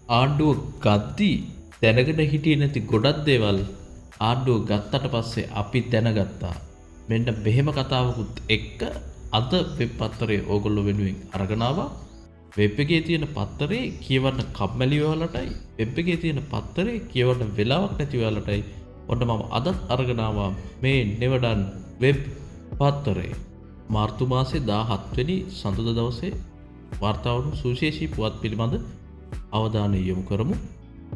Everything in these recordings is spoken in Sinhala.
ආණ්ඩුව ගද්දී දැනගෙන හිටියේ නැති ගොඩක් දේවල් ආණ්ඩුව ගත්තට පස්සේ අපි දැනගත්තා. මෙන්න මෙහෙම කතාවකුත් එක්ක අද වෙබ් පත්තරේ ඕගොල්ලෝ වෙනුවෙන් අරගෙන ආවා. වෙබ් එකේ තියෙන පත්තරේ කියවන්න කම්මැලි වෙලාවටයි වෙබ් එකේ තියෙන පත්තරේ කියවන්න වෙලාවක් නැති වෙලාවටයි ඔන්න මම අදත් අරගෙන ආවා මේ නෙවඩන් වෙබ් පත්තරේ. මාර්තු මාසේ 17 වෙනි සඳුදා දවසේ වාර්තා වුණු සුවිශේෂී පුවත් පිළිබඳ අවධානය යොමු කරමු.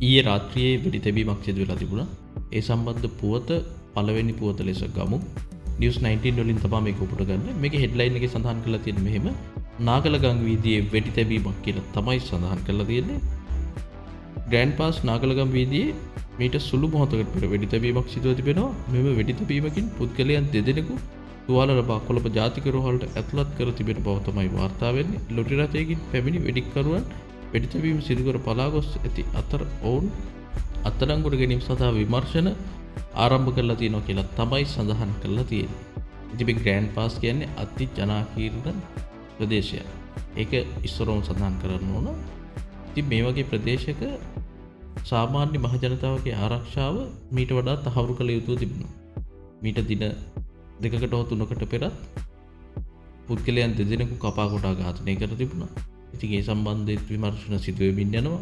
ඊයේ රාත්‍රියේ වෙඩි තැබීමක් සිදු වෙලා තිබුණා. ඒ සම්බන්ධ පුවත පළවෙනි පුවත ලෙස ගමු. නිවුස් 19 වලින් තමයි මේක උපුට ගන්න. මේකේ හෙඩ්ලයින් එකේ සඳහන් කරලා තියෙන්නේ මෙහෙම. නාගලගං වීදියේ වෙඩි තැබීමක් කියලා තමයි සඳහන් කරලා තියෙන්නේ. ග්‍රෑන්ඩ් පාස් නාගලගම් වීදියේ මීට සුළු මොහොතකට පෙර වෙඩි තැබීමක් සිදුව තිබෙනවා. මෙම වෙඩි තැබීමකින් පුද්ගලයන් දෙදෙනෙකු තුවාල ලබා කොළඹ ජාතික රෝහලට ඇතුළත් කර තිබෙන බව තමයි වාර්තා වෙන්නේ. ලොටරි රථයකින් පැමිණි වෙඩික්කරුවන් වෙඩි තැබීම සිදු කර පලා ගොස් ඇති අතර ඔවුන් අත්අඩංගුවට ගැනීම සඳහා විමර්ශන ආරම්භ කරලා තියෙනවා කියලා තමයි සඳහන් කරලා තියෙන්නේ. ඉතින් මේ ග්‍රෑන්ඩ් පාස් කියන්නේ අති ජනාකීර්ණ ප්‍රදේශයක්. ඒක ඉස්සරවම සඳහන් කරන්න ඕන. ඉතින් මේ වගේ ප්‍රදේශයක සාමාන්‍ය මහ ජනතාවගේ ආරක්ෂාව මීට වඩා තහවුරු කළ යුතු තිබුණා. මීට දින දෙකකට හෝ තුනකට පෙරත් පුද්ගලයන් දෙදෙනෙකු කපා කොටා ඝාතනය කර තිබුණා. ඉතින් ඒ සම්බන්ධයෙන් විමර්ශන සිදු වෙමින් යනවා.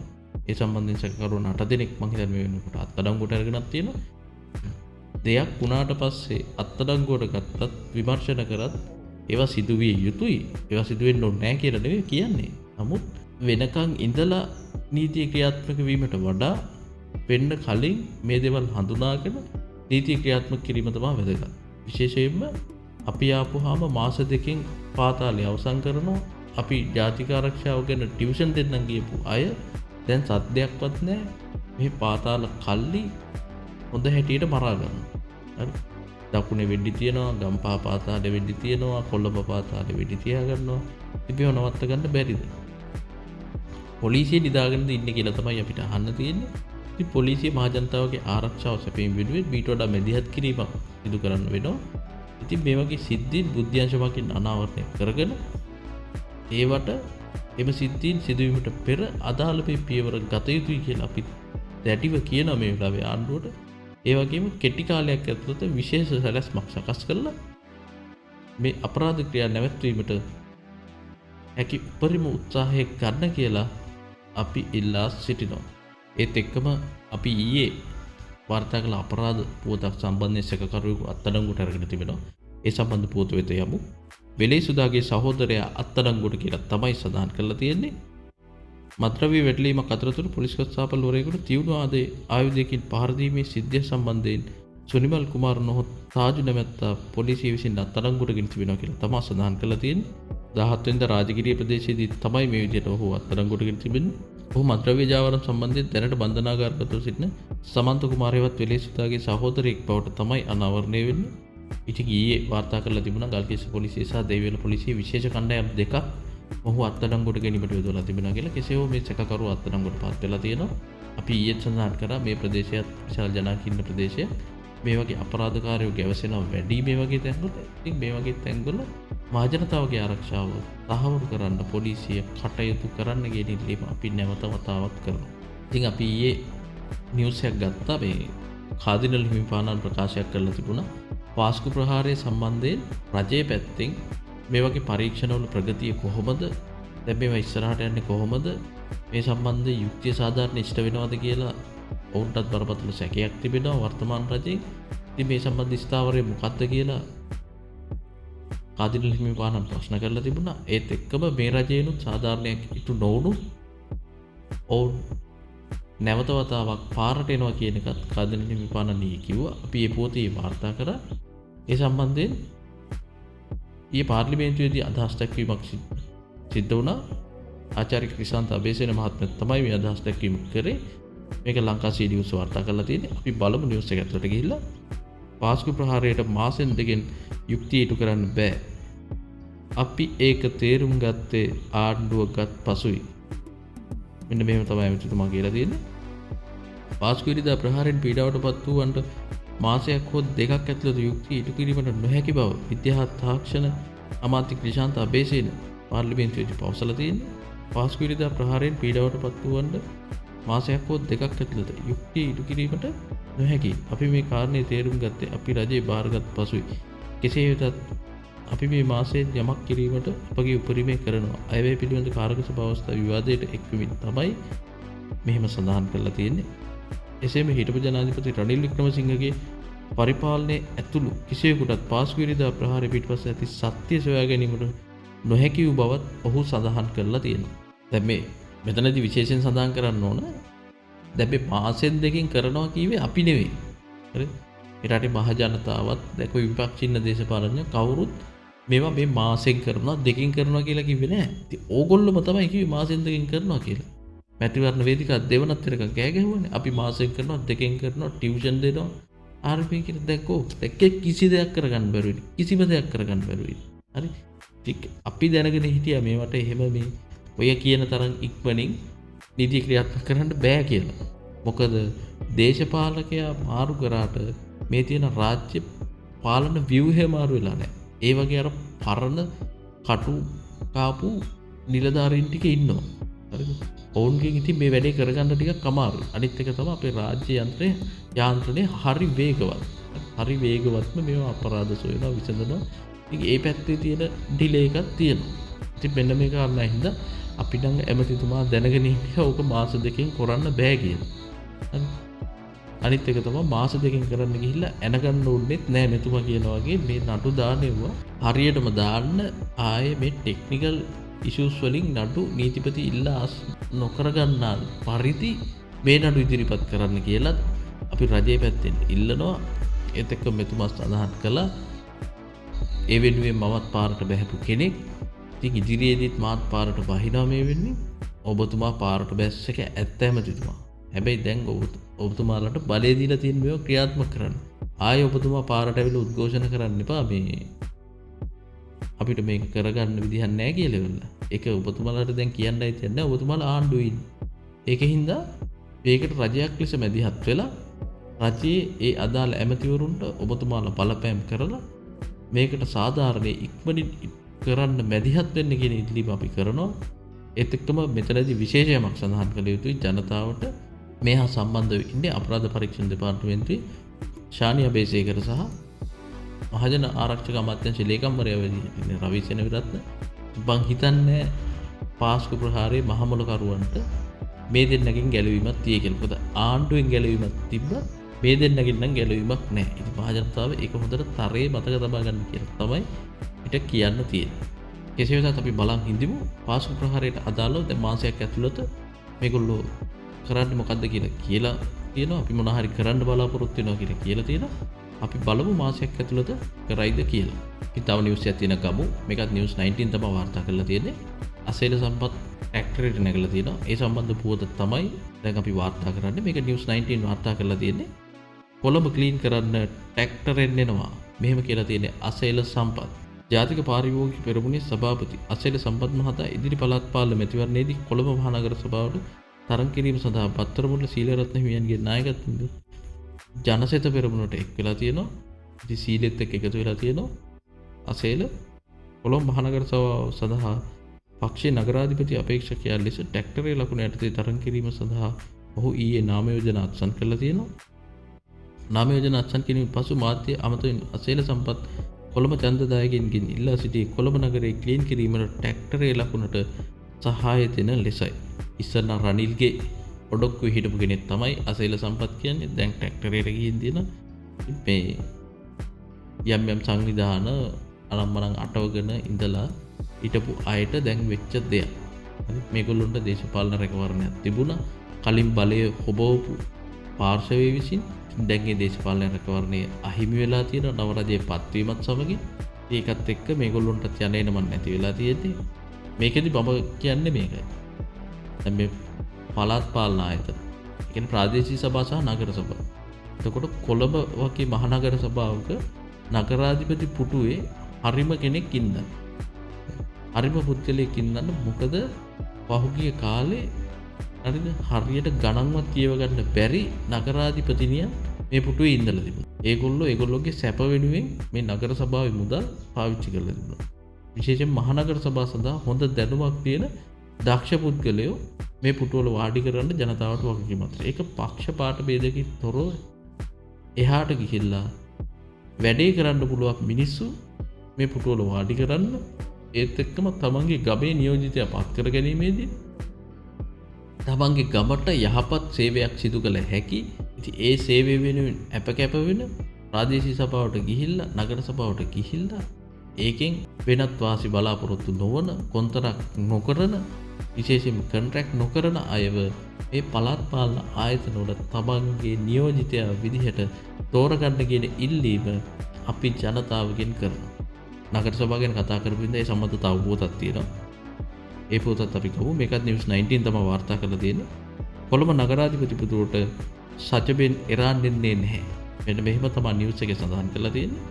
ඒ සම්බන්ධයෙන් සැකකරුවන් 8 දෙනෙක් මම හිතන්නේ මේ වෙනකොට අත්අඩංගුවට අරගෙනක් තියෙනවා. දෙයක් වුණාට පස්සේ අත්අඩංගුවට ගත්තත් විමර්ශන කරත් ඒවා සිදුවිය යුතුයි. ඒවා සිදු වෙන්න ඕනේ නැහැ කියලා නෙවෙයි කියන්නේ. නමුත් වෙනකන් ඉඳලා නීතිය ක්‍රියාත්මක වීමට වඩා වෙන්න කලින් මේ දේවල් හඳුනාගෙන නීතිය ක්‍රියාත්මක කිරීම තමයි වැදගත්. විශේෂයෙන්ම අපි ආපුවාම මාස දෙකකින් පාතාලේ අවසන් කරනවා. අපි ජාතික ආරක්ෂාව ගැන ටියුෂන් දෙන්නම් ගියපු අය දැන් සද්දයක්වත් නැහැ. මේ පාතාල කල්ලි හොඳ හැටියට මරා ගන්නවා. හරි. දකුණේ වෙඩි තියනවා, ගම්පහ පාතාලේ වෙඩි තියනවා, කොළඹ පාතාලේ වෙඩි තියා ගන්නවා. ඉතින් නවත්ත ගන්න බැරිද? පොලිසිය නිදාගෙන ඉන්නේ කියලා තමයි අපිට අහන්න තියෙන්නේ. ඉතින් පොලිසිය මහ ජනතාවගේ ආරක්ෂාව සැපයීම වෙනුවෙන් මීට වඩා මැදිහත් කිරීමක් සිදු කරන්න වෙනවා. ඉතින් මේ වගේ සිද්ධීන් බුද්ධ්‍යංශමකින් අනාවරණය කරගෙන ඒවට එම සිද්ධීන් සිදුවීමට පෙර අදාළ පියවර ගත යුතුයි කියලා අපි දැඩිව කියන මේ වෙලාවේ ආණ්ඩුවට ඒ වගේම කෙටි කාලයක් ඇතුළත විශේෂ සැලැස්මක් සකස් කරලා මේ අපරාධ ක්‍රියා නැවැත්වීමට හැකි උපරිම උත්සාහය ගන්න කියලා අපි ඉල්ලා සිටිනවා. ඒත් එක්කම අපි ඊයේ වාර්තා කළ අපරාධ පුවතක් සම්බන්ධයෙන් සැකකරුවෙකු අත්අඩංගුවට අරගෙන තිබෙනවා. ඒ සම්බන්ධ පුවත වෙත යමු. වෙලේසුදාගේ සහෝදරයා අත්අඩංගුවට කියලා තමයි සඳහන් කරලා තියෙන්නේ. මත්ද්‍රව්‍ය වැටලීමක් අතරතුර පොලිස් කොස්තාපල්වරයෙකුට තියුණු ආයුධයකින් පහර දීමේ සිද්ධිය සම්බන්ධයෙන් සුනිමල් කුමාර නොහොත් තාජු නැමැත්තා පොලිසිය විසින් අත්අඩංගුවට ගෙන තිබෙනවා කියලා තමයි සඳහන් කරලා තියෙන්නේ. 17 වෙනිදා රාජගිරිය ප්‍රදේශයේදී තමයි මේ විදිහට ඔහු අත්අඩංගුවට ගෙන තිබෙන්නේ. ඔහු මත්ද්‍රව්‍ය ජාවාරම් සම්බන්ධයෙන් දැනට බන්ධනාගාරගතව සිටින සමන්ත කුමාරයවත් වෙලේසුදාගේ සහෝදරයෙක් බවට තමයි අනාවරණය වෙන්නේ. ඉතින් ඊයේ වාර්තා කරලා තිබුණා ගල්කිස්ස පොලිසිය සහ දෙවිවල පොලිසිය විශේෂ කණ්ඩායම් දෙකක් ඔහු අත්අඩංගුවට ගැනීමට යොදවලා තිබෙනවා කියලා. කෙසේ හෝ මේ සැකකරුව අත්අඩංගුවට පත් වෙලා තියෙනවා. අපි ඊයේ සඳහන් කරා මේ ප්‍රදේශයත් විශාල ජනාකීර්ණ ප්‍රදේශයක්. මේ වගේ අපරාධකාරයෝ ගැවසෙනවා වැඩි මේ වගේ තැන්වල. ඉතින් මේ වගේ තැන්වල මහ ජනතාවගේ ආරක්ෂාව තහවුරු කරන්න පොලිසිය කටයුතු කරන්න කියන ඉල්ලීම අපි නැවත වතාවක් කරනවා. ඉතින් අපි ඊයේ නිවුස් එකක් ගත්තා මේ කාදිනල් හිමිපාණන් ප්‍රකාශයක් කරලා තිබුණා. වාස්කු ප්‍රහාරය සම්බන්ධයෙන් රජයේ පැත්තෙන් මේ වගේ පරීක්ෂණවල ප්‍රගතිය කොහොමද? දැන් මේවා ඉස්සරහට යන්නේ කොහොමද? මේ සම්බන්ධයෙන් යුක්තිය සාධාරණ ඉෂ්ට වෙනවද කියලා ඔවුන්ටත් බරපතල සැකයක් තිබෙනවා වර්තමාන රජයේ. ඉතින් මේ සම්බන්ධ ස්ථාවරය මොකක්ද කියලා කාදිනල් හිමිපාණන් ප්‍රශ්න කරලා තිබුණා. ඒත් එක්කම මේ රජයේනුත් සාධාරණයක් ඉටු නොවුණු ඔවුන් නැවත වතාවක් පාරට එනවා කියන එකත් කාදිනල් හිමිපාණන් කිව්වා. අපි මේ පොතේ වාර්තා කරා. ඒ සම්බන්ධයෙන් ඊයේ පාර්ලිමේන්තුවේදී අදහස් දැක්වීමක් සිද්ධ වුණා. ආචාර්ය ක්‍රිෂාන්ත අබේසේන මහත්මයා තමයි මේ අදහස් දැක්වීම කරේ. මේක ලංකා සී නිවුස් වාර්තා කරලා තියෙන්නේ. අපි බලමු නිවුස් එක ඇතුළට ගිහිල්ලා. වාස්කු ප්‍රහාරයට මාසෙන් දෙකෙන් යුක්තිය ඉටු කරන්න බෑ. අපි ඒක තේරුම් ගත්තේ ආණ්ඩුව ගත් පසුයි. මෙන්න මෙහෙම තමයි මෙතුමා කියලා තියෙන්නේ. වාස්කු ඉරිදා ප්‍රහාරයෙන් පීඩාවටපත් වූවන්ට මාසයක් හෝ දෙකක් ඇතුළත යුක්තිය ඉටු කිරීමට නොහැකි බව විද්‍යා තාක්ෂණ අමාත්‍ය ක්‍රිෂාන්ත අබේසේන පාර්ලිමේන්තුවේදී පවසලා තියෙනවා. වාස්කු ඉරිදා ප්‍රහාරයෙන් පීඩාවටපත් වූවන්ට මාසයක් හෝ දෙකක් ඇතුළත යුක්තිය ඉටු කිරීමට නොහැකි. අපි මේ කාරණේ තේරුම් ගත්තේ අපි රජයේ බාරගත් පසුයි. කෙසේ වෙතත් අපි මේ මාසයෙන් යමක් කිරීමට අපගේ උපරිමය කරනවා. අයවැය පිළිබඳ කාරක සභා අවස්ථා විවාදයට එක්වමින් තමයි මෙහෙම සඳහන් කරලා තියෙන්නේ. එසේම හිටපු ජනාධිපති රනිල් වික්‍රමසිංහගේ පරිපාලනයේ ඇතුළු කිසිවෙකුටත් පාස්කු විරෝධ ප්‍රහාරය පිටපස්ස ඇති සත්‍ය සොයා ගැනීමට නොහැකි වූ බවත් ඔහු සඳහන් කරලා තියෙනවා. දැන් මේ මෙතනදී විශේෂයෙන් සඳහන් කරන්න ඕන දැන් මේ මාසෙන් දෙකකින් කරනවා කියවේ අපි නෙවෙයි. හරිද? ඒ රටේ මහ ජනතාවත් දැන් කොයි විපක්ෂින්න දේශපාලනඥ කවුරුත් මේවා මේ මාසෙන් කරනවා දෙකකින් කරනවා කියලා කිව්වේ නෑ. ඉතින් ඕගොල්ලොම තමයි කිව්වේ මාසෙන් දෙකකින් කරනවා කියලා. මැතිවරණ වේදිකා දෙවනත් එක කෑ ගැහුවානේ. අපි මාසෙන් කරනවා දෙකෙන් කරනවා ටියුෂන් දෙනවා. ආර්පී කියලා දැක්කෝ දැක්කේ කිසි දෙයක් කරගන්න බැරුයි. කිසිම දෙයක් කරගන්න බැරුයි. හරි? ටික අපි දැනගෙන හිටියා මේවට එහෙම මේ ඔය කියන තරම් ඉක්මනින් නීති ක්‍රියාත්මක කරන්න බෑ කියලා. මොකද දේශපාලකයා මාරු කරාට මේ තියෙන රාජ්‍ය පාලන ව්‍යුහය මාරු වෙලා නැහැ. ඒ වගේ අර පරණ කටු කාපු නිලධාරීන් ටික ඉන්නවා. හරිද? ඔවුන්ගෙන් ඉතින් මේ වැඩේ කරගන්න ටිකක් අමාරුයි. අනිත් එක තමයි අපේ රාජ්‍ය යාන්ත්‍රණය හරි වේගවත්. හරි වේගවත්ම මේවා අපරාධ සොයනවා විසඳනවා. ඉතින් ඒ පැත්තේ තියෙන ඩිලේ එකක් තියෙනවා. ඉතින් මෙන්න මේ කාරණා හින්දා අපි නම් ඇමතිතුමා දැනගෙන ඉන්නේ ඕක මාස දෙකකින් කරන්න බෑ කියලා. හරි. අනිත් එක තමයි මාස දෙකකින් කරන්න ගිහිල්ලා එනගන්න ඕනෙත් නෑ මෙතුමා කියනවා වගේ මේ නඩු දාන්නෙවුවා හරියටම දාන්න ආයේ මේ ටෙක්නිකල් ඉෂුස් වලින් නඩු නීතිපති ඉල්ලා නොකර ගන්නා පරිදි මේ නඩු ඉදිරිපත් කරන්න කියලා අපි රජයේ පැත්තෙන් ඉල්ලනවා. ඒත් එක්ක මෙතුමා සඳහන් කළා ඒ වෙනුවෙන් මමත් පාරට බැහැපු කෙනෙක්. ඉතින් ඉදිරියේදීත් මාත් පාරට බහිනවා මේ වෙන්නේ. ඔබතුමා පාරට බැස්ස එක ඇත්ත ඇමතිතුමා. හැබැයි දැන් ඔබතුමාලට බලය දීලා තියෙන මේවා ක්‍රියාත්මක කරන්න. ආයේ ඔබතුමා පාරට ඇවිල්ලා උද්ඝෝෂණ කරන්න එපා මේ අපිට මේක කරගන්න විදිහක් නැහැ කියලා වෙන්න. ඒක ඔබතුමාලට දැන් කියන්නයි තියන්නේ ඔබතුමාලා ආණ්ඩුවේ ඉන්නේ. ඒකින්ද මේකට රජයක් ලෙස මැදිහත් වෙලා රජයේ ඒ අදාළ ඇමතිවරුන්ට ඔබතුමාලා බලපෑම් කරලා මේකට සාධාරණේ ඉක්මනින් කරන්න මැදිහත් වෙන්න කියන ඉල්ලීම අපි කරනවා. ඒත් එක්කම මෙතනදී විශේෂයක් සඳහන් කළ යුතුයි ජනතාවට මේ හා සම්බන්ධව ඉන්නේ අපරාධ පරීක්ෂණ දෙපාර්තමේන්තුවේ ශානි අබේසේකර සහ මහජන ආරක්ෂක අමාත්‍යාංශ ලේකම්වරයා වෙන්නේ රවි සෙනවිරත්න. මං හිතන්නේ පාස්කු ප්‍රහාරයේ මහමුලකරුවන්ට මේ දෙන්නගෙන් ගැලවීමක් තියෙයි කියලා. මොකද ආණ්ඩුවෙන් ගැලවීමක් තිබ්බා මේ දෙන්නගෙන් නම් ගැලවීමක් නැහැ. ඉතින් මහ ජනතාව ඒක හොඳට තරයේ මතක තබා ගන්න කියලා තමයි පිට කියන්න තියෙන්නේ. කෙසේ වෙතත් අපි බලන් හිඳිමු පාස්කු ප්‍රහාරයට අදාළව දැන් මාසයක් ඇතුළත මේගොල්ලෝ කරන්නේ මොකද්ද කියලා තියෙනවා. අපි මොනවා හරි කරන්න බලාපොරොත්තු වෙනවා කියලා තියෙනවා. අපි බලමු මාසයක් ඇතුළත කරයිද කියලා. අපි තව නිවුස් එකක් තියෙන ගමු. මේකත් නිවුස් 19 තමයි වාර්තා කරලා තියෙන්නේ. අසේල සම්පත් ට්‍රැක්ටරේට නැගලා තියෙනවා. ඒ සම්බන්ධ පුවත තමයි දැන් අපි වාර්තා කරන්නේ. මේක නිවුස් 19 වාර්තා කරලා තියෙන්නේ. කොළඹ ක්ලීන් කරන්න ට්‍රැක්ටරෙන් එනවා. මෙහෙම කියලා තියෙන්නේ අසේල සම්පත්. ජාතික පාරිභෝගික පෙරමුණේ සභාපති අසේල සම්පත් මහතා ඉදිරි පළාත් පාලන මැතිවරණයේදී කොළඹ මහනගර සභාවට තරඟ කිරීම සඳහා පත්තරමුල්ල සීලරත්න හිමියන්ගේ නායකත්වයෙන් ජනසෙත පෙරමුණට එක් වෙලා තියෙනවා. ඉතින් සීලෙත් එක්ක එකතු වෙලා තියෙනවා. අසේල කොළඹ මහනගර සභාව සඳහා පක්ෂයේ නගරාධිපති අපේක්ෂකයා ලෙස ට්‍රැක්ටරේ ලකුණ යටතේ තරඟ කිරීම සඳහා ඔහු ඊයේ නාම යෝජනා අත්සන් කළා තියෙනවා. නාම යෝජනා අත්සන් කිරීමෙන් පසු මාධ්‍ය අමතමින් අසේල සම්පත් කොළඹ ඡන්දදායකයන්ගෙන් ඉල්ලා සිටි කොළඹ නගරයේ ක්ලීන් කිරීමට ට්‍රැක්ටරේ ලකුණට සහාය දෙන ලෙසයි. ඉස්සර රනිල්ගේ ඔඩොක්කුවේ හිටපු කෙනෙක් තමයි අසේල සම්පත් කියන්නේ. දැන් ට්‍රැක්ටරේට ගිහින් දින මේ යම් යම් සංවිධාන අනම්මනම් අටවගෙන ඉඳලා හිටපු අයට දැන් වෙච්ච දෙයක්. හරි මේගොල්ලොන්ට දේශපාලන රැකවරණයක් තිබුණා. කලින් බලය හොබවපු පාර්ශවයේ විසින් දැන් මේ දේශපාලන රැකවරණය අහිමි වෙලා තියෙන නව රජයේ පත්වීමත් සමගින් ඒකත් එක්ක මේගොල්ලොන්ට යන්නේ නම නැති වෙලා තියෙන්නේ. මේකෙදි මම කියන්නේ මේකයි. දැන් මේ පළාත් පාලන ආයතන. ඒ කියන්නේ ප්‍රාදේශීය සභා සහ නගර සභා. එතකොට කොළඹ වගේ මහනගර සභාවක නගරාධිපති පුටුවේ හරිම කෙනෙක් ඉන්නවා. හරිම පුද්ගලයෙක් ඉන්නන්න මොකද පහුගිය කාලේ හරියට ගණන්වත් කියව ගන්න බැරි නගරාධිපතිනියන් මේ පුටුවේ ඉඳලා තිබුණා. ඒගොල්ලෝගේ සැප වෙනුවෙන් මේ නගර සභාවේ මුදල් පාවිච්චි කරලා තිබුණා. විශේෂයෙන් මහනගර සභාව සඳහා හොඳ දැනුමක් තියෙන දක්ෂ පුද්ගලයෝ මේ පුටුවල වාඩි කරන්න ජනතාවට වගකීමක්. ඒක පක්ෂපාත ભેදකින් තොරව එහාට ගිහිල්ලා වැඩේ කරන්න පුළුවන් මිනිස්සු මේ පුටුවල වාඩි කරන්න ඒත් එක්කම තමන්ගේ ගමේ නියෝජිතයා පත් කර ගැනීමේදී තමන්ගේ ගමට යහපත් සේවයක් සිදු කළ හැකි. ඉතින් ඒ සේවය වෙනුවෙන් අපකැප වෙන ප්‍රාදේශීය සභාවට ගිහිල්ලා නගර සභාවට ගිහිල්ලා ඒකෙන් වෙනත් වාසි බලාපොරොත්තු නොවන කොන්තරක් නොකරන විශේෂයෙන්ම කොන්ට්‍රැක්ට් නොකරන අයව මේ පළාත් පාලන ආයතනවල තමන්ගේ නියෝජිතයා විදිහට තෝරගන්න කියන ඉල්ලීම අපි ජනතාවගෙන් කරනවා. නගර සභාව ගැන කතා කරපු ඉඳන් ඒ සම්බන්ධ තව පොතක් තියෙනවා. ඒ පොතත් අපි කවමු. මේකත් නිවුස් 19 තමයි වාර්තා කරලා තියෙන්නේ. කොළඹ නගරාධිපතිතුමාට සජබෙන් ඉරාන් දෙන්නේ නැහැ. මෙන්න මෙහෙම තමයි නිවුස් එකේ සඳහන් කරලා තියෙන්නේ.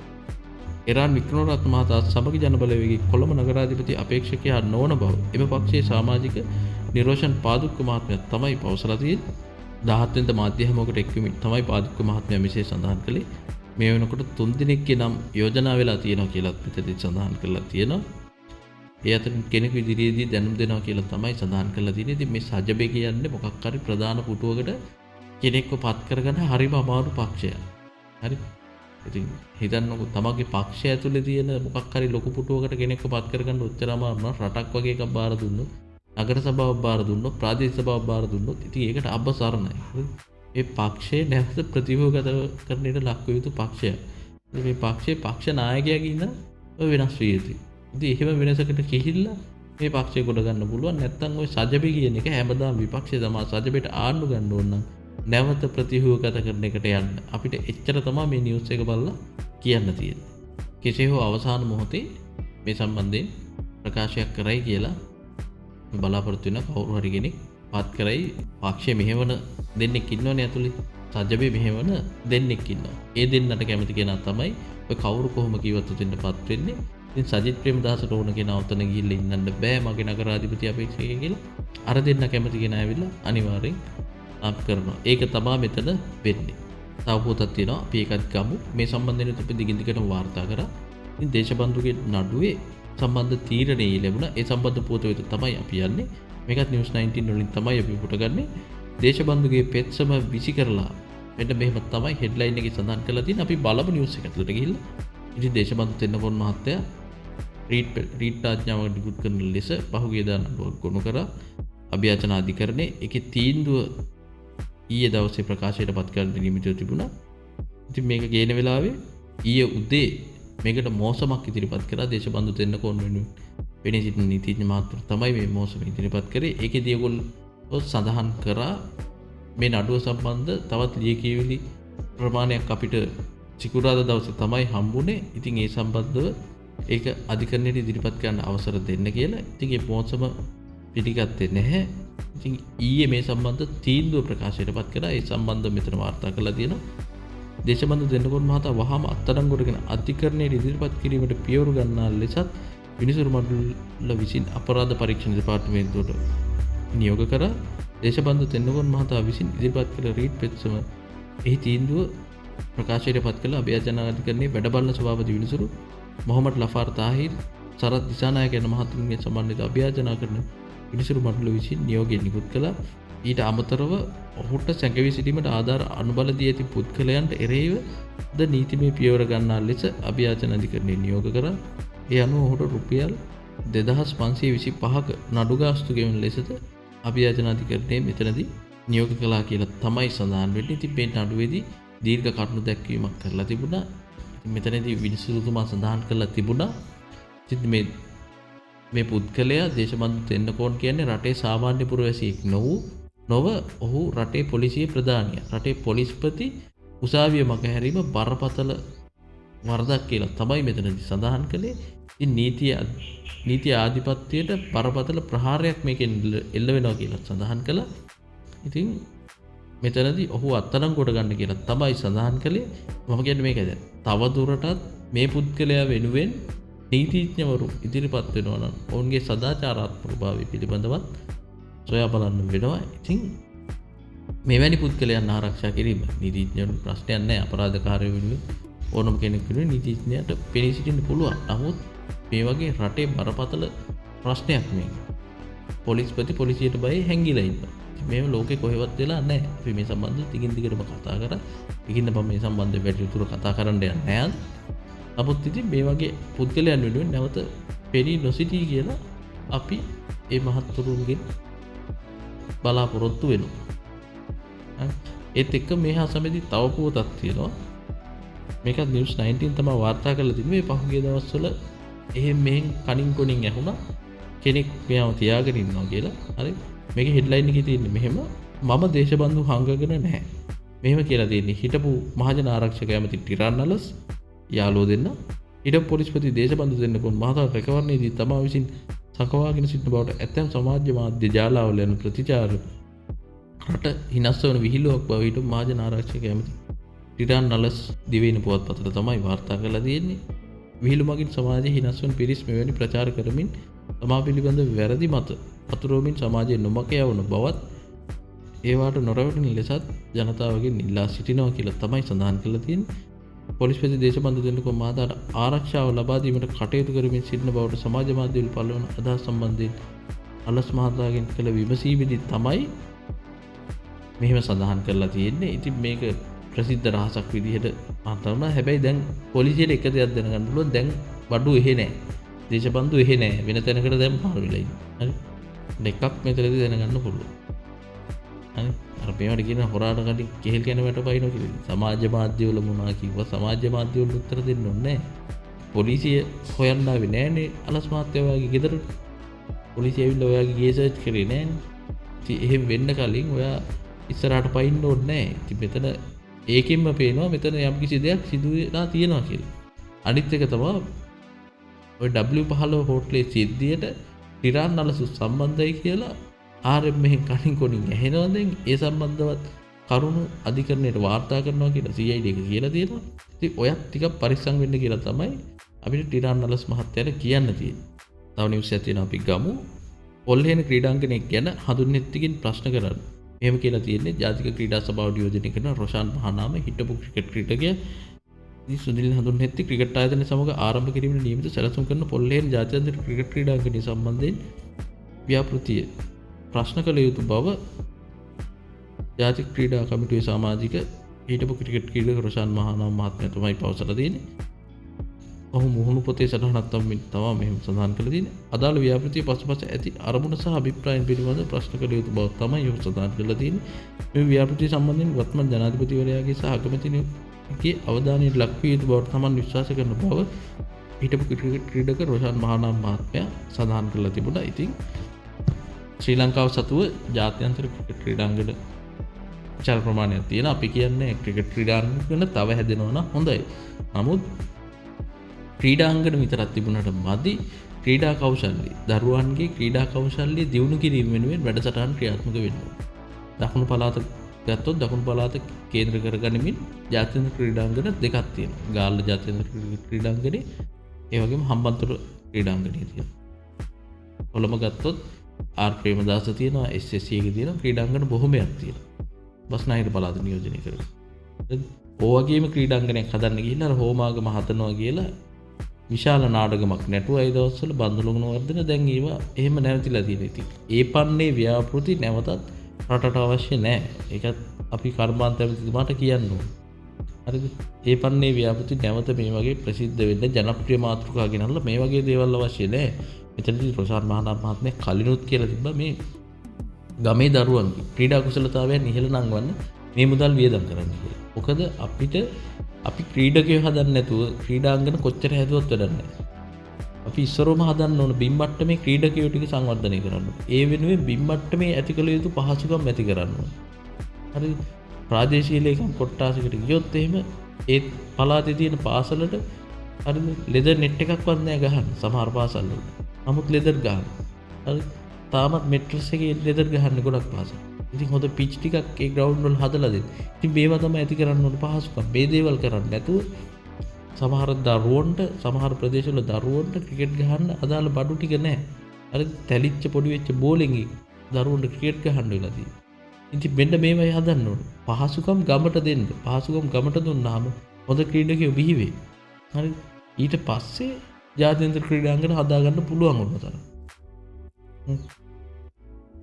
ඉරාන් වික්‍රමරත්න මහතා සමගි ජනබලවේගයේ කොළඹ නගරාධිපති අපේක්ෂකයා නොවන බව එම පක්ෂයේ සමාජික නිරෝෂන් පාදුක්ක මහත්මයා තමයි පවසලා තියෙන්නේ. 17 වෙනිදා මාධ්‍ය හමුවකට එක්වීම තමයි පාදුක්ක මහත්මයා මෙසේ සඳහන් කළේ. මේ වෙනකොට 3 දිනක්ගේ නම් යෝජනා වෙලා තියෙනවා කියලා පිටදී සඳහන් කරලා තියෙනවා. ඒ අතරින් කෙනෙකු ඉදිරියේදී දැනුම් දෙනවා කියලා තමයි සඳහන් කරලා තියෙන්නේ. ඉතින් මේ සජබේ කියන්නේ මොකක් හරි ප්‍රධාන පුටුවකට කෙනෙක්ව පත් කරගන්න හරිම අමාරු පක්ෂයක්. හරි. ඉතින් හිතන්නකො තමන්ගේ පක්ෂය ඇතුලේ තියෙන මොකක් හරි ලොකු පුටුවකට කෙනෙක්ව පත් කරගන්න උත්තර අමාරු නම් රටක් වගේ එකක් බාර දුන්නොත්, නගර සභාවක් බාර දුන්නොත්, ප්‍රාදේශීය සභාවක් බාර දුන්නොත් ඉතින් ඒකට අබසරණයි. මේ පක්ෂයේ නැවත ප්‍රතිභෝගත කරන්නට ලක් වූ යුතු පක්ෂයක්. මේ පක්ෂයේ පක්ෂ නායකයාගේ ඉන්න වෙනස් විය යුතුයි. ඉතින් එහෙම වෙනසකට කිහිල්ලා මේ පක්ෂය ගොඩ ගන්න පුළුවන්. නැත්නම් ওই සජබේ කියන එක හැමදාම විපක්ෂය තමයි සජබේට ආණ්ඩු ගන්න ඕන නම් නැවත ප්‍රතිහූගත කරන එකට යන්න. අපිට එච්චර තමයි මේ නිවුස් එක බලලා කියන්න තියෙන්නේ. කෙසේ හෝ අවසාන මොහොතේ මේ සම්බන්ධයෙන් ප්‍රකාශයක් කරයි කියලා බලාපොරොත්තු වෙන කවුරු හරි කෙනෙක් පත් කරයි. පක්ෂය මෙහෙවන දෙන්නෙක් ඉන්නවනේ ඇතුලේ. සජබේ මෙහෙවන දෙන්නෙක් ඉන්නවා. ඒ දෙන්නට කැමති කෙනා තමයි ඔය කවුරු කොහොම කිව්වත් උදින්නපත් වෙන්නේ. ඉතින් සජිත් ප්‍රේමදාසට ඕන කෙනා උතන ගිහිල්ලා ඉන්නන්න බෑ මගේ නගරාධිපති අපේක්ෂකය කියලා. අර දෙන්න කැමති කෙනා ඇවිල්ලා අනිවාර්යෙන් අප් කරනවා. ඒක තමයි මෙතන වෙන්නේ. තව පොතක් තියෙනවා අපි ඒකත් ගමු. මේ සම්බන්ධයෙන් අපි දිගින් දිගටම වාර්තා කරා. ඉතින් දේශබන්දුගේ නඩුවේ සම්බන්ධ තීරණේ ලැබුණා. ඒ සම්බන්ධ පොත වෙත තමයි අපි යන්නේ. මේකත් නිවුස් 19 වලින් තමයි අපි පුටගන්නේ. දේශබන්දුගේ පෙත්සම විසි කරලා මෙන්න මෙහෙම තමයි හෙඩ්ලයින් එකේ සඳහන් කරලා තියෙන්නේ. අපි බලමු නිවුස් එක ඇතුළට ගිහිල්ලා. ඉතින් දේශබන්දු තෙන්නපොන් මහත්තයා රීට් ආඥාවක් නිකුත් කරන ලෙස පහුගිය දා නඩුවක් ගොනු කරා. අභියාචන අධිකරණයේ ඒකේ තීන්දුව ඊයේ දවසේ ප්‍රකාශයට පත් කරන්න නියමිතව තිබුණා. ඉතින් මේක ගේන වෙලාවේ ඊයේ උදේ මේකට මෝසමක් ඉදිරිපත් කරා දේශබන්දු තෙන්නකෝන් වෙනුවෙන් වෙනේ සිටින නීතිඥ මහත්වරු තමයි මේ මෝසම ඉදිරිපත් කරේ. ඒකේදී ඒගොල්ලෝ සඳහන් කරා මේ නඩුව සම්බන්ධ තවත් ලියකියවිලි ප්‍රමාණයක් අපිට සිකුරාදා දවසේ තමයි හම්බුනේ. ඉතින් ඒ සම්බන්ධව ඒක අධිකරණයට ඉදිරිපත් කරන්න අවසර දෙන්න කියලා. ඉතින් ඒ මෝසම පිළිගත්තේ නැහැ. ඉතින් ඊයේ මේ සම්බන්ධ තීන්දුව ප්‍රකාශයට පත් කරා. ඒ සම්බන්ධව මෙතන වාර්තා කරලා තියෙනවා. දේශබන්දු දෙන්නකොන් මහතා වහාම අත්අඩංගුවටගෙන අධිකරණයට ඉදිරිපත් කිරීමට පියවරු ගන්නා ලෙසත් විනිසුරු මණ්ඩල විසින් අපරාධ පරීක්ෂණ දෙපාර්තමේන්තුවට නියෝග කරා. දේශබන්දු දෙන්නකොන් මහතා විසින් ඉදිරිපත් කළ රීට් පෙත්සම එහි තීන්දුව ප්‍රකාශයට පත් කළ අභියාචන අධිකරණයේ වැඩ බලන සභාපති විනිසුරු මොහමඩ් ලෆාර් තාහිර් සරත් දිසානායක යන මහතුන්ගේ සම්බන්ධිත අභියාචනා කරන විනිසුරු මණ්ඩල විසින් නියෝගය නිකුත් කළා. ඊට අමතරව ඔහුට සැකවී සිටීමට ආධාර අනුබල දී ඇති පුද්ගලයන්ට එරෙහිව ද නීතිමය පියවර ගන්නා ලෙස අභියාචන අධිකරණය නියෝග කරා. ඒ අනුව ඔහුට රුපියල් 2525ක නඩු ගාස්තු ගෙවන ලෙසද අභියාචන අධිකරණය මෙතනදී නියෝග කළා කියලා තමයි සඳහන් වෙන්නේ. ඉතින් මේ නඩුවේදී දීර්ඝ කරුණු දැක්වීමක් කරලා තිබුණා. මෙතනදී විනිසුරුතුමා සඳහන් කරලා තිබුණා. ඉතින් මේ පුද්ගලයා දේශබන්දු තෙන්නකෝන් කියන්නේ රටේ සාමාන්‍ය පුරවැසියෙක් නොව ඔහු රටේ පොලිසිය ප්‍රධානියා. රටේ පොලිස්පති උසාවිය මගහැරීම බරපතල වරදක් කියලා තමයි මෙතනදී සඳහන් කළේ. ඉතින් නීතිය ආධිපත්‍යයට බරපතල ප්‍රහාරයක් මේකෙන් එල්ල වෙනවා කියලා සඳහන් කළා. ඉතින් මෙතනදී ඔහු අත්අඩංගුවට ගන්න කියලා තමයි සඳහන් කළේ. මම කියන්නේ මේක දැන් තව දුරටත් මේ පුද්ගලයා වෙනුවෙන් නීතිඥවරු ඉදිරිපත් වෙනවා නම් ඔවුන්ගේ සදාචාරාත්මක භාවය පිළිබඳවත් සොයා බලන්න වෙනවා. ඉතින් මෙවැනි පුද්ගලයන් ආරක්ෂා කිරීම නීතිඥවරු ප්‍රශ්නයක් නැහැ. අපරාධකාරයෝ වෙනුවෙන් ඕනම කෙනෙක් වෙනුවෙන් නීතිඥයාට පෙනී සිටින්න පුළුවන්. නමුත් මේ වගේ රටේ බරපතල ප්‍රශ්නයක් මේක. පොලිස්පති පොලිසියට බය හැංගිලා ඉන්නවා. මේව ලෝකේ කොහෙවත් වෙලා නැහැ. අපි මේ සම්බන්ධව ටිකින් ටිකටම කතා කරා. ටිකින් මම මේ සම්බන්ධයෙන් වැඩිදුර කතා කරන්න යන්නේ නැහැ. නමුත් ඉතින් මේ වගේ පුද්ගලයන් වෙනුවෙන් නැවත පෙනී නොසිටී කියලා අපි මේ මහත්තුරුන්ගෙන් බලාපොරොත්තු වෙනවා. ඒත් එක්ක මේ හා සම්බන්ධී තව පුවතක් තියෙනවා. මේකත් නිවුස් 19 තමයි වාර්තා කරලා තිබුණේ. මේ පහුගිය දවස්වල එහෙම මෙහෙන් කණින් කොණින් ඇහුණා කෙනෙක් මෙයාව තියාගෙන ඉන්නවා කියලා. හරි. මේකේ හෙඩ්ලයින් එකේ තියෙන්නේ මෙහෙම මම දේශබන්දු හංගගෙන නැහැ. මෙහෙම කියලා තියෙන්නේ හිටපු මහජන ආරක්ෂක ඇමති ටිරාන්නලස් යාළුවෝ දෙන්න හිටපු පොලිස්පති දේශබන්දු දෙන්නකෝ මහතා රැකවරණයේදී තමා විසින් සකවාගෙන සිටින බවට ඇතැම් සමාජ මාධ්‍ය ජාලාවල යන ප්‍රතිචාර රට හිනස් වන විහිළුවක් බව හිටපු මහජන ආරක්ෂක ඇමති ටිරාන්නලස් දිවයින පුවත්පතට තමයි වාර්තා කරලා තියෙන්නේ. විහිළු මගින් සමාජයේ හිනස් වන පිරිස් මෙවැනි ප්‍රචාර කරමින් තමා පිළිබඳ වැරදි මත අතුරුවමින් සමාජයේ නොමක යවන බවත් ඒවාට නොරවටන ලෙසත් ජනතාවගෙන් ඉල්ලා සිටිනවා කියලා තමයි සඳහන් කරලා තියෙන්නේ. පොලිස්පති දේශබන්දු දෙන්නකෝ මහතාට ආරක්ෂාව ලබා දීමට කටයුතු කරමින් සිටින බවට සමාජ මාධ්‍යවල පළවන අදහස් සම්බන්ධයෙන් අලස් මහතාගෙන් කළ විමසීමේදී තමයි මෙහෙම සඳහන් කරලා තියෙන්නේ. ඉතින් මේක ප්‍රසිද්ධ රහසක් විදිහට මහතාවම හැබැයි දැන් පොලිසියට එක දෙයක් දැනගන්න පුළුවන් දැන් බඩු එහෙ නැහැ. දේශබන්දු එහෙ නැහැ. වෙන තැනකට දැන් මාරු වෙලා ඉන්නේ. හරි. දෙකක් මෙතනදී දැනගන්න පුළුවන්. හරි. අර මේවට කියන හොරාට කඩි කෙහෙල් කන වැටපයින්නවා කියලා. සමාජ මාධ්‍යවල මොනවා කිව්වා සමාජ මාධ්‍යවල උත්තර දෙන්න ඕනේ නැහැ. පොලිසිය හොයන්න ආවේ නැහනේ අලස් මහත්තයා ඔයාගේ ගෙදර. පොලිසිය ඇවිල්ලා ඔයාගේ ගේ සර්ච් කරේ නැහනේ. ඉතින් එහෙම වෙන්න කලින් ඔයා ඉස්සරහට පයින්න ඕනේ නැහැ. ඉතින් මෙතන ඒකෙන්ම පේනවා මෙතන යම්කිසි දෙයක් සිදු වෙලා තියෙනවා කියලා. අනිත් එක තමයි ඔය W15 හෝටලේ සිද්ධියට ටිරාන්නලස් සම්බන්ධයි කියලා ආරෙම් මෙහෙන් කණින් කොණින් ඇහෙනවා. දැන් ඒ සම්බන්ධවත් කරුණු අධිකරණයට වාර්තා කරනවා කියලා CID එක කියලා තියෙනවා. ඉතින් ඔයත් ටිකක් පරිස්සම් වෙන්න කියලා තමයි අපිට ටිරාන්නලස් මහත්තයාට කියන්න තියෙන්නේ. තව නිවුස් එකක් තියෙනවා අපි ගමු. පොල්හේන ක්‍රීඩාංගණයක් ගැන හඳුන්නෙත්තිකින් ප්‍රශ්න කරන්න. එහෙම කියලා තියෙන්නේ ජාතික ක්‍රීඩා සභාවට යෝජනය කරන රොෂාන් මහනාම හිටපු ක්‍රිකට් ක්‍රීඩකයා සුනිල් හඳුන්නෙත්ති ක්‍රිකට් ආයතනය සමග ආරම්භ කිරීමට නියමිත සැලසුම් කරන පොල්හේන ජාත්‍යන්තර ක්‍රිකට් ක්‍රීඩාංගණය සම්බන්ධයෙන් ව්‍යාපෘතිය ප්‍රශ්න කළ යුතු බව ජාතික ක්‍රීඩා කමිටුවේ සමාජික හිටපු ක්‍රිකට් ක්‍රීඩක රොෂාන් මහනාම මහත්මයා තමයි පවසලා තියෙන්නේ. ඔහු මුහුණු පොතේ සටහනක් තමයි මෙහෙම සඳහන් කරලා තියෙන්නේ. අදාළ ව්‍යාපෘතිය පසුපස ඇති අරමුණ සහ අභිප්‍රායන් පිළිබඳව ප්‍රශ්න කළ යුතු බව තමයි ඔහු සඳහන් කරලා තියෙන්නේ. මේ ව්‍යාපෘතිය සම්බන්ධයෙන් වත්මන් ජනාධිපතිවරයාගේ සහ අගමැතිනිගේ අවධානයට ලක් විය යුතු බවට තමන් විශ්වාස කරන බව හිටපු ක්‍රිකට් ක්‍රීඩක රොෂාන් මහනාම මහත්මයා සඳහන් කරලා තිබුණා. ඉතින් ශ්‍රී ලංකාව සතුව ජාත්‍යන්තර ක්‍රිකට් ක්‍රීඩාංගණ විශාල ප්‍රමාණයක් තියෙන. අපි කියන්නේ ක්‍රිකට් ක්‍රීඩාංගණ තව හැදෙනවා නම් හොඳයි. නමුත් ක්‍රීඩාංගණ විතරක් තිබුණාට මදි. ක්‍රීඩා කෞශල්‍ය දරුවන්ගේ ක්‍රීඩා කෞශල්‍ය දියුණු කිරීම වෙනුවෙන් වැඩසටහන් ක්‍රියාත්මක වෙනවා. දකුණු පළාත ගත්තොත් දකුණු පළාත කේන්ද්‍ර කරගනිමින් ජාත්‍යන්තර ක්‍රීඩාංගණ දෙකක් තියෙනවා. ගාල්ල ජාත්‍යන්තර ක්‍රීඩාංගණේ ඒ වගේම හම්බන්තොට ක්‍රීඩාංගණේ තියෙනවා. කොළඹ ගත්තොත් ආර් ප්‍රේමදාස තියෙනවා. SSC එකේ තියෙනවා. ක්‍රීඩාංගණ බොහොමයක් තියෙනවා. බස්නාහිර පළාත නියෝජනය කරලා. ඕවගේම ක්‍රීඩාංගණයක් හදන්න ගිහිල්ලා අර හෝමාගම හදනවා කියලා විශාල නාටකමක් නැටුවා. ඒ දවස්වල බන්දුලුගුණ වර්ධන දැන් ඒවා එහෙම නැවතිලා තියෙනවා. ඉතින් ඒ පන්නේ ව්‍යාපෘති නැවතත් රටට අවශ්‍ය නැහැ. ඒකත් අපි කර්මාන්ත ඇමතිතුමාට කියන්න ඕනේ. හරිද? ඒ පන්නේ ව්‍යාපෘති නැවත මේ වගේ ප්‍රසිද්ධ වෙන්න ජනප්‍රිය මාතෘකා ගෙනල්ලා මේ වගේ දේවල් අවශ්‍ය නැහැ. මෙතනදී රොෂාන් මහනාම මහත්මයා කලිනුත් කියලා තිබ්බා මේ ගමේ දරුවන්ගේ ක්‍රීඩා කුසලතාවයන් ඉහළ නංවන්න මේ මුදල් වියදම් කරන්න කියලා. මොකද අපි ක්‍රීඩකයෝ හදන්න නැතුව ක්‍රීඩාංගන කොච්චර හැදුවත් වැඩක් නැහැ. අපි ඉස්සරෝම හදන්න ඕන බිම් මට්ටමේ ක්‍රීඩකයෝ ටික සංවර්ධනය කරන්න. ඒ වෙනුවෙන් බිම් මට්ටමේ ඇති කළ යුතු පහසුකම් ඇති කරන්න ඕන. හරි ප්‍රාදේශීය ලේකම් කොට්ටාසයකට ගියොත් එහෙම ඒ පළාතේ තියෙන පාසලට හරි ලෙදර් නෙට් එකක්වත් නැහැ ගහන්න සමහර පාසල් වල. නමුත් ලෙදර් ගහන්න. හරි තාමත් මෙට්‍රස් එකේ ලෙදර් ගහන්න ගොඩක් පාසල්. ඉතින් හොඳ පිච් ටිකක් ඒ ග්‍රවුන්ඩ් වල හදලා දෙන්න. ඉතින් මේවා තමයි ඇති කරන්න ඕන පහසුකම්. මේ දේවල් කරන්නේ නැතුව සමහර දරුවන්ට සමහර ප්‍රදේශවල දරුවන්ට ක්‍රිකට් ගහන්න අදාළ බඩු ටික නැහැ. අර තැලිච්ච පොඩි වෙච්ච බෝලෙන් දරුවන්ට ක්‍රිකට් ගහන්න වෙලා තියෙනවා. ඉතින් මෙන්න මේවයි හදන්න ඕන. පහසුකම් ගමට දෙන්න. පහසුකම් ගමට දුන්නාම හොඳ ක්‍රීඩකයෝ බිහි වෙයි. හරි ඊට පස්සේ ජාත්‍යන්තර ක්‍රීඩාංගන හදාගන්න පුළුවන් වුණා තරම්.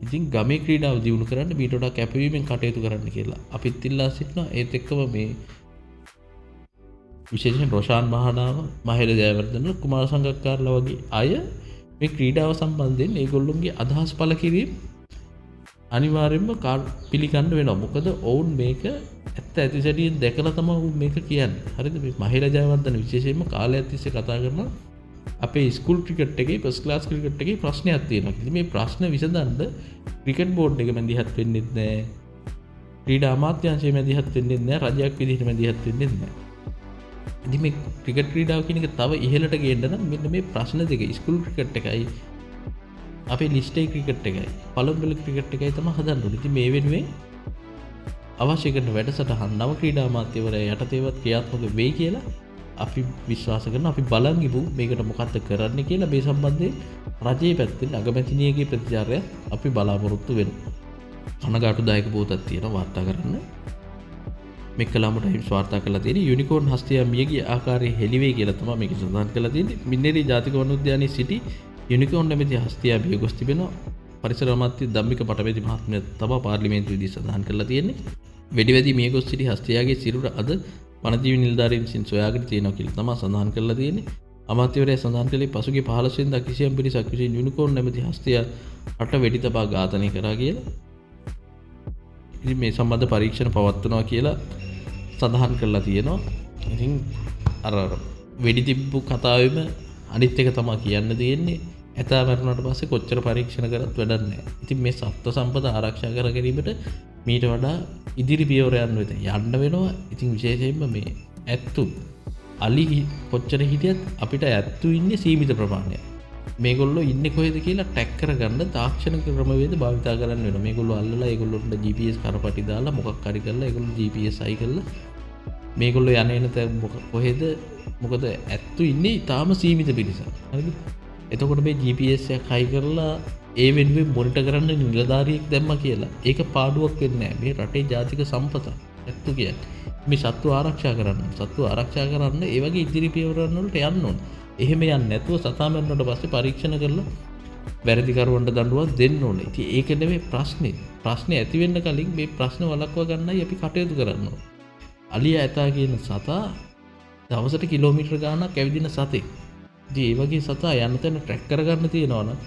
ඉතින් ගමේ ක්‍රීඩාව දියුණු කරන්න මීට වඩා කැපවීමෙන් කටයුතු කරන්න කියලා අපිත් ඉල්ලා සිටිනවා. ඒත් එක්කම මේ විශේෂයෙන් රොෂාන් මහානාම, මහේල ජයවර්ධන, කුමාර සංගක්කාරලා වගේ අය මේ ක්‍රීඩාව සම්බන්ධයෙන් ඒගොල්ලොන්ගේ අදහස් පළ කිරීම අනිවාර්යෙන්ම පිළිගන්න වෙනවා. මොකද ඔවුන් මේක ඇත්ත ඇති සැටියෙන් දැකලා තමයි ඔවුන් මේක කියන්නේ. හරිද? මේ මහේල ජයවර්ධන විශේෂයෙන්ම කාලයක් තිස්සේ කතා කරනවා අපේ ස්කූල් ක්‍රිකට් එකේ ෆස්ට් ක්ලාස් ක්‍රිකට් එකේ ප්‍රශ්නයක් තියෙනවා. ඉතින් මේ ප්‍රශ්න විසඳන්න ක්‍රිකට් බෝඩ් එක මැදිහත් වෙන්නේ නැහැ. ක්‍රීඩා අමාත්‍යාංශය මැදිහත් වෙන්නේ නැහැ. රජයක් විදිහට මැදිහත් වෙන්නේ නැහැ. ඉතින් මේ ක්‍රිකට් ක්‍රීඩාව කියන එක තව ඉහළට ගේන්න නම් මෙන්න මේ ප්‍රශ්න දෙක ස්කූල් ක්‍රිකට් එකයි අපේ ලිස්ට් එකේ ක්‍රිකට් එකයි පළමු පෙළ ක්‍රිකට් එකයි තමයි හදන්න ඕනේ. ඉතින් මේ වෙනුවෙන් අවශ්‍ය කරන වැඩසටහන් නව ක්‍රීඩා අමාත්‍යවරයා යටතේවත් ක්‍රියාත්මක වෙයි කියලා අපි විශ්වාස කරනවා. අපි බලන් ඉමු මේකට මොකක්ද කරන්න කියලා. මේ සම්බන්ධයෙන් රජයේ පැත්තෙන් අගමැතිනියගේ ප්‍රතිචාරය අපි බලාපොරොත්තු වෙනවා. කනගාටුදායක බෝතක් තියෙනවා වාර්තා කරන්න. මේ කලාම ටයිම්ස් වාර්තා කරලා තියෙන්නේ යුනිකෝර්න් හස්තිය මියගිය ආකාරයේ හෙළිවේ කියලා තමයි මේක සඳහන් කරලා තියෙන්නේ. මින්නේරි ජාතික වනෝද්‍යානයේ සිටි යුනිකෝර්න් නැමැති හස්තිය මිය ගොස් තිබෙනවා. පරිසර අමාත්‍ය ධම්මික පටමැති මහත්මයා තමයි පාර්ලිමේන්තුවේදී සඳහන් කරලා තියෙන්නේ. වෙඩිවැදී මිය ගොස් සිටි හස්තියාගේ සිරුර අද වනජීවි නිලධාරීන් විසින් සොයාගෙන තියෙනවා කියලා තමයි සඳහන් කරලා තියෙන්නේ. අමාත්‍යවරයා සඳහන් කළේ පසුගිය 15 වෙනිදා කිසියම් පිරිසක් විසින් යුනිකෝර්න් නැමැති හස්තිය රට වෙඩි තබා ඝාතනය කරා කියලා. ඉතින් මේ සම්බන්ධ පරීක්ෂණ පවත්වනවා කියලා සඳහන් කරලා තියෙනවා. ඉතින් අර වෙඩි තිබ්බු කතාවෙම අනිත් එක තමයි කියන්න තියෙන්නේ. ඇතා මරුණාට පස්සේ කොච්චර පරීක්ෂණ කරත් වැඩක් නැහැ. ඉතින් මේ සත්ත්ව සම්පත ආරක්ෂා කර ගැනීමට මීට වඩා ඉදිරි පියවර යන්න වෙනවා. ඉතින් විශේෂයෙන්ම මේ ඇත්තු අලි කොච්චර හිටියත් අපිට ඇත්තු ඉන්නේ සීමිත ප්‍රමාණයක්. මේගොල්ලෝ ඉන්නේ කොහෙද කියලා ටැග් කරගන්න තාක්ෂණික ක්‍රමවේද භාවිත කරන්න වෙනවා. මේගොල්ලෝ අල්ලලා ඒගොල්ලොන්ට GPS කරපටි දාලා මොකක් හරි කරලා ඒගොල්ලෝ GPS අයි කරලා මේගොල්ලෝ යන තැන කොහෙද මොකද ඇත්තු ඉන්නේ ඊටාම සීමිත පිරිසක්. හරිද? එතකොට මේ GPS එකක් අයි කරලා ඒ වෙනුවෙන් මොනිටර් කරන්න නිලධාරියෙක් දැම්මා කියලා ඒක පාඩුවක් වෙන්නේ නැහැ. මේ රටේ ජාතික සම්පත ඇත්තු කියන්නේ. මේ සත්තු ආරක්ෂා කරන්න. සත්තු ආරක්ෂා කරන්න ඒ වගේ ඉදිරි පියවරන් වලට යන්න ඕනේ. එහෙම යන්නේ නැතුව සතා මරනට පස්සේ පරීක්ෂණ කරලා වැරදිකරුවන්ට දඬුවම් දෙන්න ඕනේ. ඉතින් ඒක නෙමෙයි ප්‍රශ්නේ. ප්‍රශ්නේ ඇති වෙන්න කලින් මේ ප්‍රශ්න වළක්වා ගන්නයි අපි කටයුතු කරන්න ඕනේ. අලිය ඇතා කියන සතා දවසට කිලෝමීටර ගාණක් ඇවිදින සතෙක්. ඉතින් ඒ වගේ සතා යන තැන ට්‍රැක් කරගන්න තියනවා නම්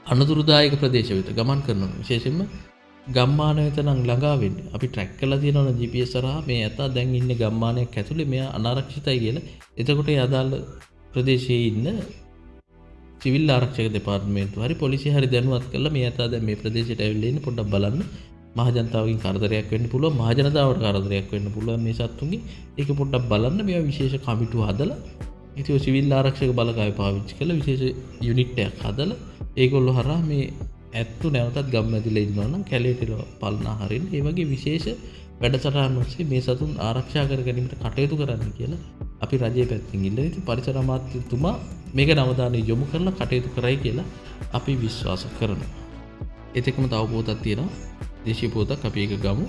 අනතුරුදායක ප්‍රදේශ වෙත ගමන් කරනවා. විශේෂයෙන්ම ගම්මාන වෙත නම් ළඟා වෙන්නේ. අපි ට්‍රැක් කරලා තියෙනවා GPS හරහා මේ ඇතා දැන් ඉන්නේ ගම්මානයක් ඇතුලේ මෙයා අනාරක්ෂිතයි කියලා. එතකොට ඒ අදාළ ප්‍රදේශයේ ඉන්න සිවිල් ආරක්ෂක දෙපාර්තමේන්තුව හරි පොලිසිය හරි දැනුවත් කරලා මේ ඇතා දැන් මේ ප්‍රදේශයට ඇවිල්ලා ඉන්නේ පොඩ්ඩක් බලන්න. මහජනතාවගෙන් කරදරයක් වෙන්න පුළුවන්. මහජනතාවට කරදරයක් වෙන්න පුළුවන් මේ සත්තුන්ගේ. ඒක පොඩ්ඩක් බලන්න මේවා විශේෂ කමිටුව හදලා ඉතින් ඔය සිවිල් ආරක්ෂක බලකාය පාවිච්චි කරලා විශේෂ යුනිට් එකක් හදලා ඒගොල්ලෝ හරහා මේ ඇත්තු නැවතත් ගම් ඇතුලේ ඉන්නවා නම් කැලේට පල්නා හරින්න ඒ වගේ විශේෂ වැඩසටහන් ඔස්සේ මේ සතුන් ආරක්ෂා කර ගැනීමට කටයුතු කරන්න කියලා අපි රජයේ පැත්තෙන් ඉල්ලන. ඉතින් පරිසර අමාත්‍යතුමා මේක නවදාන යොමු කරලා කටයුතු කරයි කියලා අපි විශ්වාස කරනවා. ඒත් එක්කම තව පොතක් තියෙනවා. දේශීය පොතක් අපි ඒක ගමු.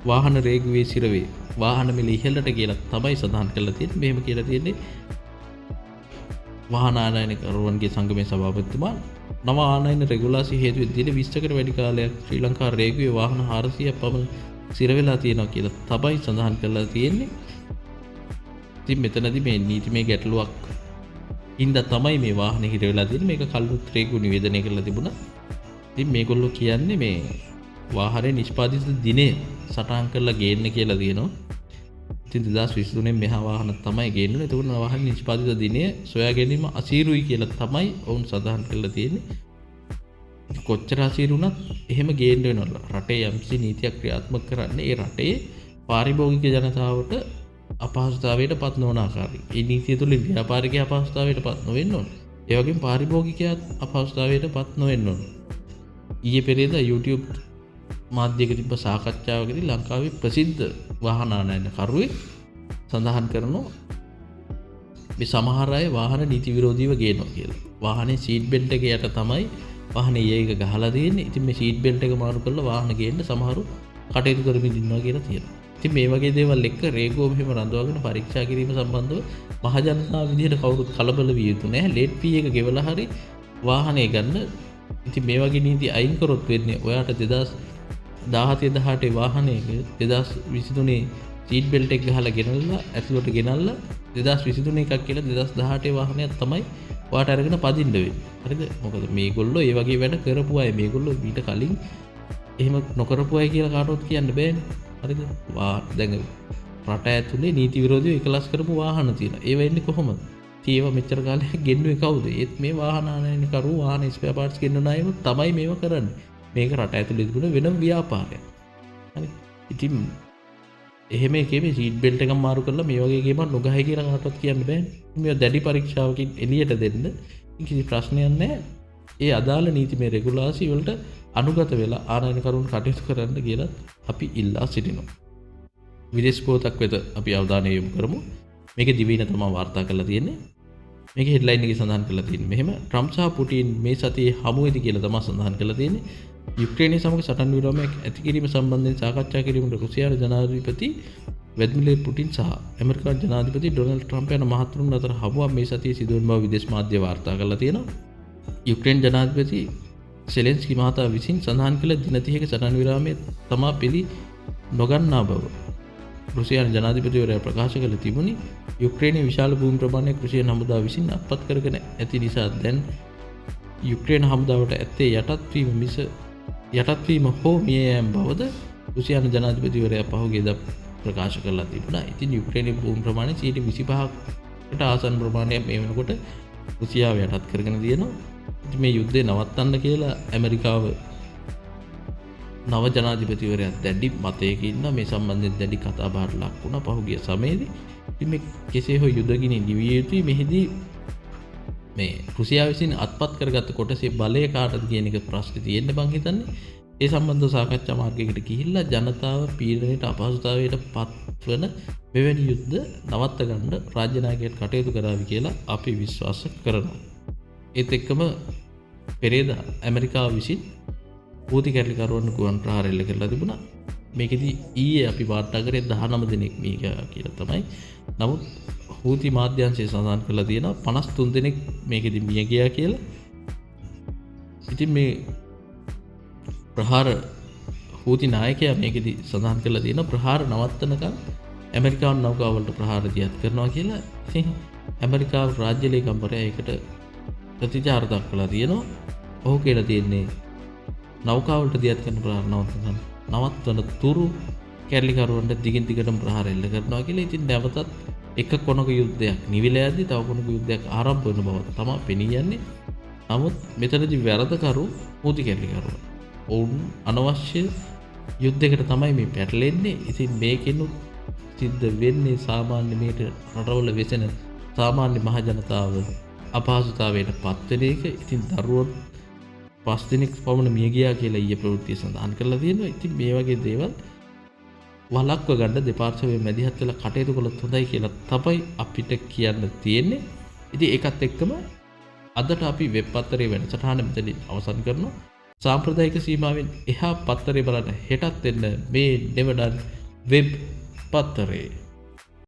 වාහන රේගුවේ සිරවේ වාහන මිල ඉහළට කියලා තමයි සඳහන් කරලා තියෙන්නේ. මෙහෙම කියලා තියෙන්නේ වාහන ආනයනකරුවන්ගේ සංගමේ සභාපතිතුමා නව ආනයන රෙගුලාසි හේතුවෙන් දින 20කට වැඩි කාලයක් ශ්‍රී ලංකා රේගුවේ වාහන 400ක් පමණ සිර වෙලා තියෙනවා කියලා තමයි සඳහන් කරලා තියෙන්නේ. ඉතින් මෙතනදී මේ නීතිමය ගැටලුවක් හින්දා තමයි මේ වාහනේ හිර වෙලා තියෙන්නේ. මේක කල්ුත් රේගු නිවේදනය කරලා තිබුණා. ඉතින් මේගොල්ලෝ කියන්නේ මේ වාහනේ නිෂ්පාදිත දිනය සටහන් කරලා ගේන්න කියලා තියෙනවා. ඉතින් 2023 මෙහා වාහන තමයි ගේන්නේ. එතකොට වාහන නිෂ්පාදිත දිනය සොයා ගැනීම අසීරුයි කියලා තමයි ඔවුන් සඳහන් කරලා තියෙන්නේ. කොච්චර අසීරු වුණත් එහෙම ගේන්න වෙනවා. රටේ යම්කිසි නීතියක් ක්‍රියාත්මක කරන්නේ ඒ රටේ පාරිභෝගික ජනතාවට අපහසුතාවයට පත් නොවන ආකාරයි. ඒ නීතිය තුළින් ව්‍යාපාරිකයා අපහසුතාවයට පත් නොවෙන්න ඕන. ඒ වගේම පාරිභෝගිකයා අපහසුතාවයට පත් නොවෙන්න ඕන. ඊයේ පෙරේද YouTube මාධ්‍යයක තිබ්බ සාකච්ඡාවකදී ලංකාවේ ප්‍රසිද්ධ වාහන ආනයනකරුවෙක් සඳහන් කරනවා මේ සමහර අය වාහන නීති විරෝධීව ගේනවා කියලා. වාහනේ සීට් බෙල්ට් එක යට තමයි වාහනේ ඒක ගහලා තියෙන්නේ. ඉතින් මේ සීට් බෙල්ට් එක මාරු කරලා වාහන ගේන්න සමහරු කටයුතු කරමින් ඉන්නවා කියලා තියෙනවා. ඉතින් මේ වගේ දේවල් එක්ක රේගුව මෙහෙම රඳවාගෙන පරීක්ෂා කිරීම සම්බන්ධව මහජනතාව විදිහට කවුරුත් කලබල විය යුතු නැහැ. ලේට් ෆී එක ගෙවලා හරි වාහනේ ගන්න ඉතින් මේ වගේ නීති අයින් කරොත් වෙන්නේ ඔයාට 2017 වාහනයක 2023 සීට් බෙල්ට් එක ගහලා ගෙනල්ලා ඇතුළට ගෙනල්ලා 2023 එකක් කියලා 2018 වාහනයක් තමයි ඔයාට අරගෙන පදින්න වෙන්නේ. හරිද? මොකද මේගොල්ලෝ ඒ වගේ වැඩ කරපු අය. මේගොල්ලෝ ඊට කලින් එහෙම නොකරපු අය කියලා කාටවත් කියන්න බෑනේ. හරිද? දැන් රට ඇතුලේ නීති විරෝධීව එකලස් කරපු වාහන තියෙනවා. ඒව එන්නේ කොහොමද? ඒවා මෙච්චර කාලයක් ගෙන්නුවේ කවුද? ඒත් මේ වාහන ආනයන කරු වාහන ස්පෙයා පාර්ට්ස් ගෙන්නන අයම තමයි මේව කරන්නේ. මේක රට ඇතුලේ තිබුණ වෙනම ව්‍යාපාරයක්. හරි. ඉතින් එහෙම එකේ මේ සීට් බෙල්ට් එකක් මාරු කරලා මේ වගේ ගේමක් නොගහයි කියලා කාටවත් කියන්න බෑනේ. මේ දැඩි පරීක්ෂාවකින් එළියට දෙන්න කිසි ප්‍රශ්නයක් නැහැ. ඒ අදාළ නීතිමය රෙගුලාසි වලට අනුගත වෙලා ආනයනකරුන් කටයුතු කරන්න කියලා අපි ඉල්ලා සිටිනවා. විදේශ පොතක් වෙත අපි අවධානය යොමු කරමු. මේක දිවයින තමයි වාර්තා කරලා තියෙන්නේ. මේකේ හෙඩ්ලයින් එකේ සඳහන් කරලා තියෙන්නේ මෙහෙම ට්‍රම්ප් සහ පුටින් මේ සතියේ හමු වෙති කියලා තමයි සඳහන් කරලා තියෙන්නේ. යුක්‍රේනයේ සමග සටන් විරාමයක් ඇති කිරීම සම්බන්ධයෙන් සාකච්ඡා කිරීමට රුසියානු ජනාධිපති ව්ලාදිමිර් පුටින් සහ ඇමරිකානු ජනාධිපති ඩොනල්ඩ් ට්‍රම්ප් යන මහතුරුන් අතර හමුවක් මේ සතියේ සිදු වන බව විදේශ මාධ්‍ය වාර්තා කරලා තියෙනවා. යුක්‍රේන ජනාධිපති සෙලෙන්ස්කි මහතා විසින් සඳහන් කළ දින 30ක සටන් විරාමයේ තමා පිළි නොගන්නා බව රුසියානු ජනාධිපතිවරයා ප්‍රකාශ කළ තිබුණි. යුක්‍රේනයේ විශාල භූමි ප්‍රමාණයක් රුසියානු හමුදාව විසින් අත්පත් කරගෙන ඇති නිසා දැන් යුක්‍රේන හමුදාවට ඇත්තේ යටත්වීම හෝ මිය යෑම බවද රුසියානු ජනාධිපතිවරයා පහුගිය දා ප්‍රකාශ කරලා තිබුණා. ඉතින් යුක්‍රේනයේ භූමි ප්‍රමාණය 25%කට ආසන්න ප්‍රමාණයක් මේ වෙනකොට රුසියාව යටත් කරගෙන තියෙනවා. ඉතින් මේ යුද්ධය නවත්තන්න කියලා ඇමරිකාව නව ජනාධිපතිවරයා දැඩි මතයක ඉන්න මේ සම්බන්ධයෙන් දැඩි කතා බහට ලක් වුණා පහුගිය සමයේදී. ඉතින් මේ කෙසේ හෝ යුදගිනි නිවිය යුතුයි. මෙහිදී මේ රුසියාව විසින් අත්පත් කරගත්ත කොටසේ බලය කාටද කියන එක ප්‍රශ්නේ තියෙන්න බං හිතන්නේ. ඒ සම්බන්ධව සාකච්ඡා මාර්ගයකට ගිහිල්ලා ජනතාව පීඩනයට අපහසුතාවයට පත්වන මෙවැනි යුද්ධ නවත්ත ගන්න රාජ්‍ය නායකයන් කටයුතු කරાવી කියලා අපි විශ්වාස කරනවා. ඒත් එක්කම පෙරේදා ඇමරිකාව විසින් හූති කැරලිකරුවන් ගුවන් ප්‍රහාර එල්ල කරලා තිබුණා. මේකෙදි ඊයේ අපි වාර්තා කරේ 19 දෙනෙක් මේක කියලා තමයි. නමුත් හූති මාධ්‍යංශය සඳහන් කරලා තියෙනවා 53 දෙනෙක් මේකෙදි මිය ගියා කියලා. ඉතින් මේ ප්‍රහාර හූති නායකයා මේකෙදි සඳහන් කරලා තියෙනවා ප්‍රහාර නවත්තනකම් ඇමරිකානු නෞකාවලට ප්‍රහාර දියත් කරනවා කියලා. ඉතින් ඇමරිකාව රාජ්‍ය ලේකම්වරයා ඒකට ප්‍රතිචාර දක්වලා තියෙනවා. ඔහු කියලා තියෙන්නේ නෞකාවලට දියත් කරන ප්‍රහාර නවත්වන තුරු කැරලිකරුවන්ට දිගින් දිගටම ප්‍රහාර එල්ල කරනවා කියලා. ඉතින් නැවතත් එක කොනක යුද්ධයක් නිවිලා යද්දි තව කොනක යුද්ධයක් ආරම්භ වෙන බව තමයි පෙනී යන්නේ. නමුත් මෙතනදී වැරදකරු හූති කැරලිකරුවන්. ඔවුන් අනවශ්‍ය යුද්ධයකට තමයි මේ පැටලෙන්නේ. ඉතින් මේකෙනුත් සිද්ධ වෙන්නේ සාමාන්‍ය මේට රටවල වෙසෙන සාමාන්‍ය මහ ජනතාව අපහසුතාවයට පත්වෙන එක. ඉතින් දරුවෝ 5 දිනක් පමණ මිය ගියා කියලා ඊයේ ප්‍රවෘත්තිය සඳහන් කරලා තියෙනවා. ඉතින් මේ වගේ දේවල් වළක්ව ගන්න දෙපාර්ශ්වයේ මැදිහත් වෙලා කටයුතු කළොත් හොඳයි කියලා තමයි අපිට කියන්න තියෙන්නේ. ඉතින් ඒකත් එක්කම අදට අපි වෙබ් පත්තරේ වැඩසටහන මෙතනින් අවසන් කරනවා. සාම්ප්‍රදායික සීමාවෙන් එහා පත්තරේ බලන්න හෙටත් එන්න මේ නෙවඩන් වෙබ් පත්තරේ.